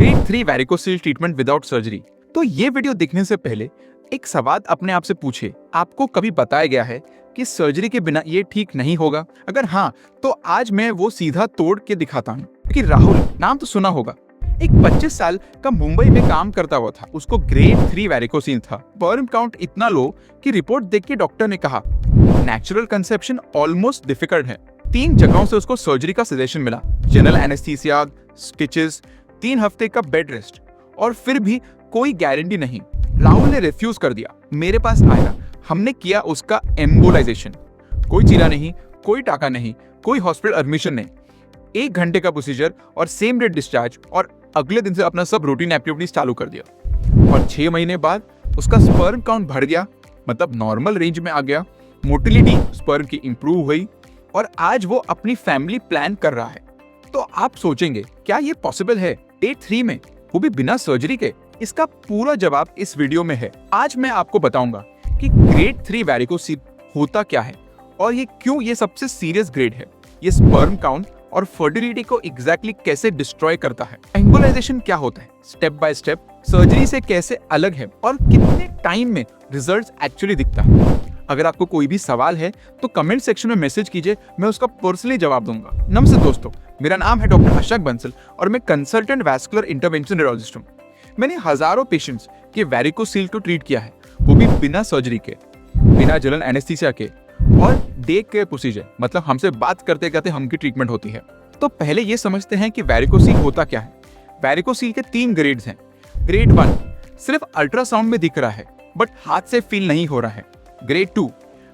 Grade 3 varicocele treatment without surgery. तो ये video देखने से पहले एक सवाल अपने आप से पूछे, आपको कभी बताया गया है कि सर्जरी के बिना ये ठीक नहीं होगा? अगर हाँ, तो आज मैं वो सीधा तोड़ के दिखाता हूँ। कि राहुल नाम तो सुना होगा, एक 25 साल का मुंबई में काम करता हुआ था। उसको ग्रेड 3 वैरिकोसील था। स्पर्म काउंट इतना लो कि रिपोर्ट देख के डॉक्टर ने कहा नेचुरल कंसेप्शन ऑलमोस्ट डिफिकल्ट है। 3 जगहों से उसको सर्जरी का सजेशन मिला, जनरल एनेस्थीसिया, स्टिचेस, 3 हफ्ते का बेड रेस्ट, और फिर भी कोई गारंटी नहीं। राहुल ने रिफ्यूज कर दिया। मेरे पास आया, हमने किया उसका एम्बोलाइजेशन। कोई चीरा नहीं, कोई टाका नहीं, कोई हॉस्पिटल एडमिशन नहीं। 1 घंटे का प्रोसीजर और सेम डे डिस्चार्ज, और अगले दिन से अपना सब रूटीन एक्टिविटीज चालू कर दिया। और 6 महीने बाद उसका स्पर्म काउंट बढ़ गया, मतलब नॉर्मल रेंज में आ गया। मोटिलिटी स्पर्म की इंप्रूव हुई और आज वो अपनी फैमिली प्लान कर रहा है। तो आप सोचेंगे, क्या ये पॉसिबल है डे 3 में, वो भी बिना सर्जरी के? इसका पूरा जवाब इस वीडियो में है। आज मैं आपको बताऊंगा कि ग्रेड 3 वैरिकोसील होता क्या है और ये क्यों ये सबसे सीरियस ग्रेड है। ये स्पर्म काउंट और फर्टिलिटी को एग्जैक्टली कैसे डिस्ट्रॉय करता है। एम्बोलाइजेशन क्या होता है, स्टेप बाय स्टेप सर्जरी से कैसे अलग है, और कितने टाइम में रिजल्ट्स एक्चुअली दिखता है। अगर आपको कोई भी सवाल है तो कमेंट सेक्शन में मैसेज कीजिए, मैं उसका पर्सनली जवाब दूंगा। नमस्ते दोस्तों, मेरा नाम है डॉक्टर अशोक बंसल और मैं कंसल्टेंट वैस्कुलर इंटरवेंशन न्यूरोलॉजिस्ट हूँ। मैंने हजारों पेशेंट्स के वैरिकोसील को ट्रीट किया है, वो भी बिना सर्जरी के, बिना जनरल एनेस्थीसिया के, और डे केयर प्रोसीजर, मतलब हमसे बात करते करते हमकी ट्रीटमेंट होती है। तो पहले ये समझते हैं कि वैरिकोसील होता क्या है। वैरिकोसील के 3 ग्रेड्स हैं। ग्रेड 1 सिर्फ अल्ट्रासाउंड में दिख रहा है बट हाथ से फील नहीं हो रहा है। ग्रेड 2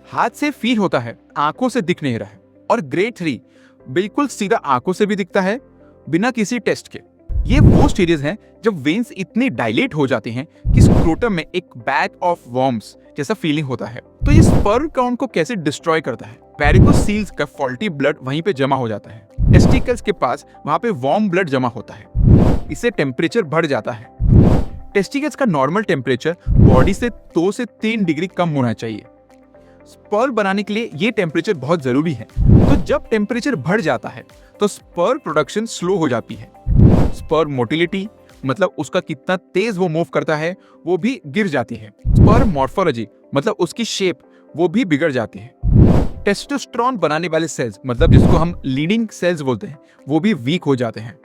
हाथ से फील होता है, आंखों से दिख नहीं रहा है। और ग्रेड 3 बिल्कुल सीधा आंखों से भी दिखता है बिना किसी टेस्ट के। ये वो स्टेजेस हैं जब वेन्स इतनी डायलेट हो जाती हैं कि स्क्रोटम में एक बैग ऑफ वर्म्स जैसा फीलिंग होता है। तो ये स्पर्म काउंट को कैसे डिस्ट्रॉय करता है? वैरिकोसील्स का फॉल्टी ब्लड वहीं पे जमा हो जाता है। टेस्टिकल्स के पास वहां पे वार्म ब्लड जमा होता है, इससे टेम्परेचर बढ़ जाता है। टेस्टिकल्स का नॉर्मल टेम्परेचर बॉडी से 2 से 3 डिग्री कम होना चाहिए। स्पर्म बनाने के लिए ये टेम्परेचर बहुत जरूरी है। तो जब टेम्परेचर बढ़ जाता है तो स्पर्म प्रोडक्शन स्लो हो जाती है। स्पर्म मोटिलिटी, मतलब उसका कितना तेज वो मूव करता है, वो भी गिर जाती है। स्पर्म मॉर्फोलॉजी, मतलब उसकी शेप, वो भी बिगड़ जाती है। टेस्टोस्टेरोन बनाने वाले सेल्स, मतलब जिसको हम लीडिंग सेल्स बोलते हैं, वो भी वीक हो जाते हैं।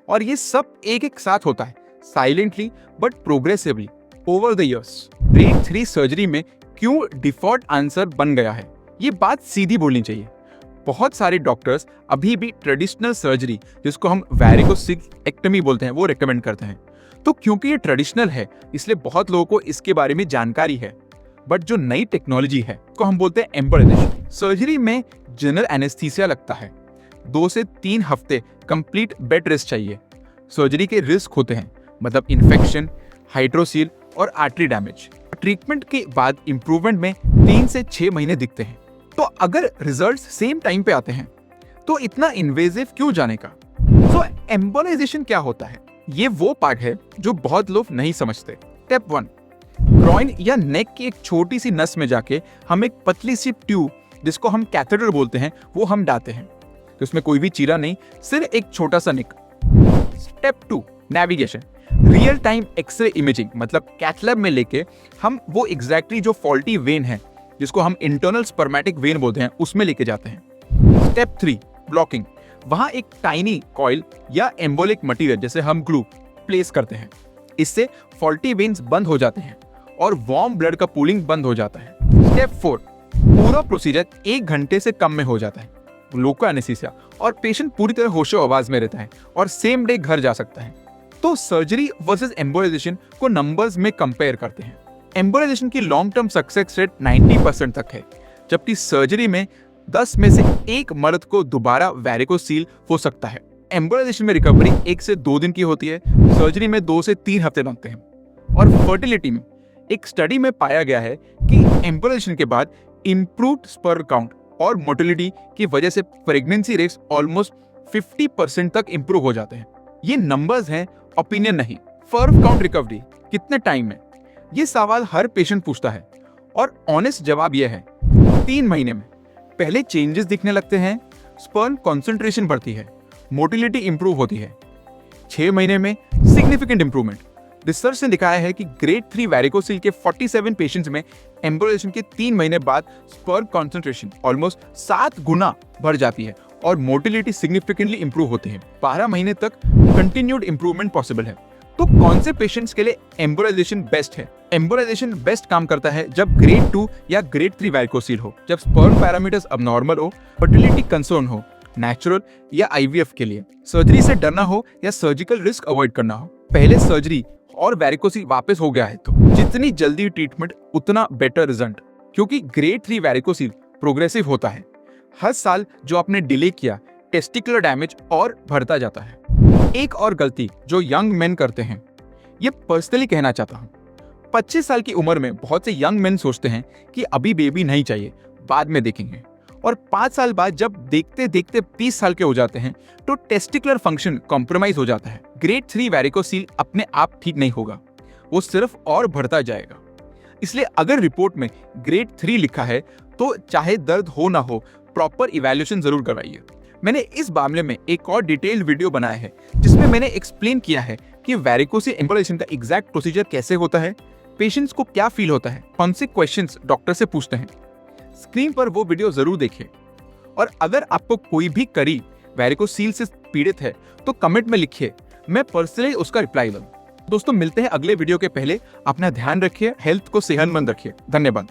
और ये सब एक एक साथ होता है, silently but progressively over the years. Grade 3 surgery में क्यों डिफॉल्ट आंसर बन गया है, ये बात सीधी बोलनी चाहिए। बहुत सारे डॉक्टर्स अभी भी ट्रेडिशनल सर्जरी, जिसको हम वैरिकोसिक्टेक्टमी बोलते हैं, वो रेकमेंड करते हैं। तो क्योंकि ये ट्रेडिशनल है, इसलिए बहुत लोगों को इसके बारे में जानकारी है। बट जो नई टेक्नोलॉजी है, को हम बोलते हैं एम्बोलाइजेशन। सर्जरी में जनरल एनेस्थीसिया लगता है, 2 से 3 हफ्ते कंप्लीट बेड रेस्ट चाहिए। सर्जरी के रिस्क होते हैं, मतलब इन्फेक्शन, हाइड्रोसील और आर्टरी डैमेज। ट्रीटमेंट के बाद इंप्रूवमेंट में 3 से 6 महीने दिखते हैं। तो अगर रिजल्ट्स सेम टाइम पे आते हैं तो इतना इन्वेजिव क्यों जाने का? सो एम्बोलाइजेशन क्या होता है? ये वो पार्ट है जो बहुत लोग नहीं समझते। स्टेप 1, ग्रॉइन या नेक की एक छोटी सी नस में जाके हम एक पतली सी ट्यूब, जिसको हम कैथेटर बोलते हैं, वो हम डालते हैं। तो उसमें कोई भी चीरा नहीं, सिर्फ एक छोटा सा nick. Step 2, navigation. Real time X ray imaging, मतलब कैथ लैब में लेके हम वो एग्जैक्टली जो फॉल्टी वेन है, जिसको हम इंटरनल स्पर्मेटिक वेन बोलते हैं, उसमें लेके जाते हैं। Step 3, blocking. वहां एक टाइनी कॉइल या एम्बोलिक मटेरियल, जैसे हम ग्लू, प्लेस करते हैं। इससे फॉल्टी वेन्स बंद हो जाते हैं और वार्म ब्लड का पूलिंग बंद हो जाता है। स्टेप 4, पूरा प्रोसीजर 1 घंटे से कम में हो जाता है, लोकल एनेस्थीसिया, और पेशेंट पूरी तरह होशो आवाज में रहता है और सेम डे घर जा सकता है। तो सर्जरी वर्सेस एम्बोलाइजेशन को नंबर्स में कंपेयर करते हैं। एम्बोलाइजेशन की लॉन्ग टर्म सक्सेस रेट 90% तक है, जबकि सर्जरी में 10 में से 1 मर्द को दोबारा वैरिकोसील हो सकता है। एम्बोलाइजेशन में रिकवरी 1 से 2 दिन की होती है, सर्जरी में 2 से 3 हफ्ते लगते हैं। और फर्टिलिटी में एक स्टडी में पाया गया है कि एम्बोलाइजेशन के बाद इंप्रूव्ड स्पर्म काउंट और मोटिलिटी की वजह से प्रेगनेंसी रेट्स ऑलमोस्ट 50% तक इंप्रूव हो जाते हैं। ये नंबर्स हैं, ओपिनियन नहीं। स्पर्म काउंट रिकवरी कितने टाइम में, ये सवाल हर पेशेंट पूछता है, और ऑनेस्ट जवाब यह है 3 महीने में। पहले चेंजेस दिखने लगते हैं, स्पर्म कॉन्सेंट्रेशन बढ़ती है, मोटिलिटी इंप्रूव होती है। 6 महीने में सिग्निफिकेंट इंप्रूवमेंट। रिसर्च ने दिखाया है कि ग्रेड 3 वैरिकोसील के 47 पेशेंट्स में एम्बोलाइजेशन के 3 महीने बाद स्पर्म कॉन्सेंट्रेशन ऑलमोस्ट 7 गुना बढ़ जाती है और मोटिलिटी सिग्निफिकेंटली इंप्रूव होते हैं। 12 महीने तक कंटिन्यूड इंप्रूवमेंट पॉसिबल है। तो कौन से पेशेंट्स के लिए एम्बोलाइजेशन बेस्ट है? एम्बोलाइजेशन बेस्ट काम करता है जब ग्रेड 2 या ग्रेड 3 वैरिकोसील हो, जब स्पर्म पैरामीटर्स अबनॉर्मल हो, फर्टिलिटी कंसर्न हो, नेचुरल या आईवीएफ के लिए, सर्जरी से डरना हो या सर्जिकल रिस्क अवॉइड करना हो, पहले सर्जरी और वैरिकोसील वापस हो गया है तो जितनी जल्दी ट्रीटमेंट उतना बेटर रिजल्ट, क्योंकि ग्रेड 3 वैरिकोसील प्रोग्रेसिव होता है। हर साल जो आपने डिले किया, टेस्टिकुलर डैमेज और बढ़ता जाता है। एक और गलती जो यंग मेन करते हैं, ये पर्सनली कहना चाहता हूं, 25 साल की उम्र में बहुत से यंग मेन सोचते हैं कि अभी बेबी नहीं चाहिए, बाद में देखेंगे, और 5 साल बाद जब देखते देखते 30 साल के हो जाते हैं तो टेस्टिकुलर फंक्शन कॉम्प्रोमाइज हो जाता है। ग्रेड 3 वैरिकोसील अपने आप ठीक नहीं होगा, वो सिर्फ और बढ़ता जाएगा। इसलिए अगर रिपोर्ट में ग्रेड 3 लिखा है तो चाहे दर्द हो ना हो, प्रॉपर इवैल्यूएशन जरूर करवाइए। मैंने इस मामले में एक और डिटेल्ड वीडियो बनाया है जिसमें मैंने एक्सप्लेन किया है कि वैरिकोसील एम्बोलाइजेशन का एग्जैक्ट प्रोसीजर कैसे होता है, पेशेंट्स को क्या फील होता है, कौन से क्वेश्चंस डॉक्टर से पूछते हैं। स्क्रीन पर वो वीडियो जरूर देखिए। और अगर आपको कोई भी करीब वैरिकोसील से पीड़ित है तो कमेंट में लिखिए, मैं पर्सनली उसका रिप्लाई दूंगा। दोस्तों, मिलते हैं अगले वीडियो के पहले। अपना ध्यान रखिए, हेल्थ को सेहतमंद रखिए। धन्यवाद।